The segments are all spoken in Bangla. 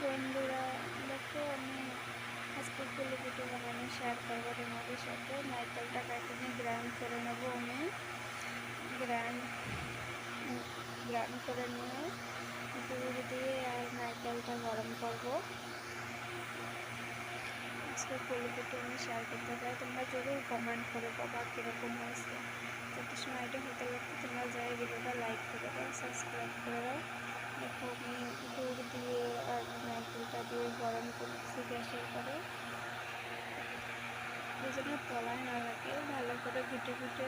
বন্ধুরা, দেখো আমি আজকে পুলি পিঠে বানানো শেয়ার করবো তোমাদের সাথে। নারকেলটা কেটে নিয়ে গ্রাইন্ড করে নেবো। আমি গ্রাইন্ড গ্রাইন্ড করে নিয়ে দুধ দিয়ে আর নারকেলটা গরম করবো। আজকে পুলি পিঠে আমি শেয়ার করতে চাই, তোমরা জরুর কমেন্ট করে বাবা কীরকম হয়েছে। যত সময় এটা হতে লাগতো তোমরা যাই ভিডিওটা লাইক করে দাও, সাবস্ক্রাইব করে দাও। দেখো আমি দুধ দিয়ে আর নারকেলটা দিয়ে গরম করছি গ্যাসের পরে, এই জন্য তলায় না লাগে, ভালো করে ঘুটে ঘুটে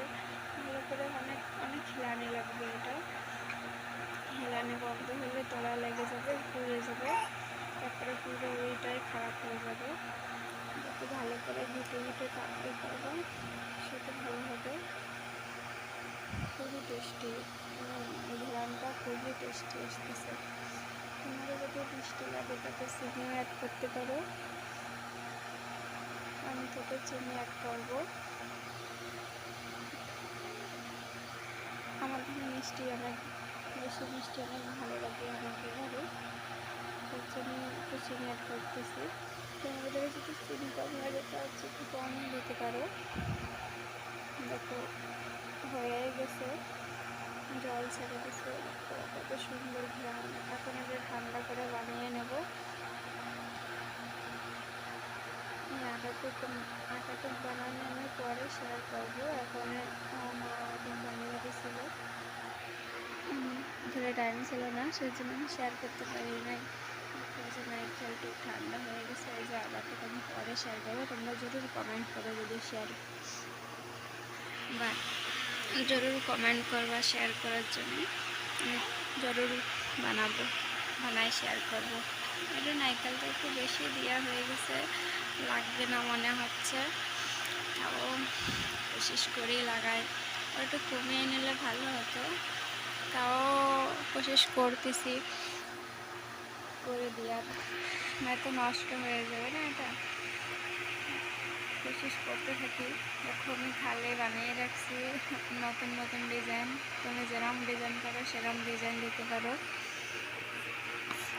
ভালো করে অনেক অনেক হিলানি লাগবে। এটা হিলানি বন্ধ হলে তলা লেগে যাবে, পুড়ে যাবে, তারপরে পুরো ওইটাই খারাপ হয়ে যাবে। যত ভালো করে ঘুটে ঘুটে তাড়াতাড়ি করবো সেটা ভালো হবে। খুবই টেস্টি, ঘ্রাণটা খুবই টেস্টি আসতেছে। তোমাদের যদি মিষ্টি লাগে তাতে চিনিও অ্যাড করতে পারো। আমি তোকে চিনি অ্যাড করবো। আমার এখানে মিষ্টি অনেক বেশি, মিষ্টি অনেক ভালো লাগে আমাকে ঘরে, তার জন্য একটু চিনি অ্যাড করতেছি। তোমাদের যদি চিনি কম লাগে তার চিনি কম দিতে পারো। দেখো হয়ে গেছে, জল ছেড়ে দিচ্ছে, কত সুন্দর ঘ্রাণ। এখন এটা ঠান্ডা করে বানিয়ে নেব। আটাটুক বানানো আমি পরে শেয়ার করবো। এখন মা এখন বানিয়ে দিয়েছিল, ঘরে টাইম ছিল না, সেই জন্য আমি শেয়ার করতে পারি নাই। নারকেলটি ঠান্ডা হয়ে গেছে, এই যে আটাটুকু আমি পরে শেয়ার করবো। তোমরা জরুর কমেন্ট করো, যদি শেয়ার বা জরুর কমেন্ট করবা শেয়ার করার জন্য। আমি জরুর বানাই শেয়ার করবো। এটা নারকেলটা একটু বেশি দেওয়া হয়ে গেছে, লাগবে না মনে হচ্ছে, তাও কোশিশ করেই লাগাই। একটু কমিয়ে নিলে ভালো হতো, তাও কোশিশ করতেছি করে দেওয়ার, নয়তো নষ্ট হয়ে যাবে না। এটা কোশিশ করতে থাকি। দেখো আমি থালে বানিয়ে রাখছি নতুন নতুন ডিজাইন। তুমি যেরকম ডিজাইন করো সেরকম ডিজাইন দিতে পারো,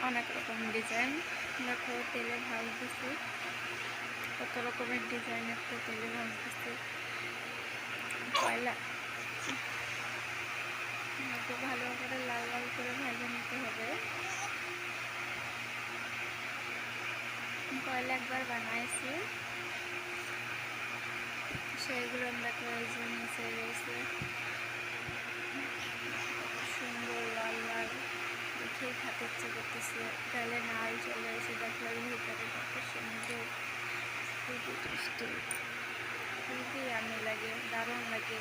অনেক রকম ডিজাইন। দেখো তেলে ভাজতেছি, কত রকমের ডিজাইনের তো তেলে ভাজতেছি। কয়লা একটু ভালো করে লাল লাল করে ভেজে নিতে হবে। কয়লা একবার বানাইছি, সেইগুলো দেখো এই যে নিচে রয়েছে, সুন্দর লাল লাল, দেখেই খেতে ইচ্ছে করতেছে। তেলে নাল চলে এসে দেখলে ভিতরে কত সুন্দর, খুবই টেস্টি, খুবই আমি লাগে, দারুণ লাগে।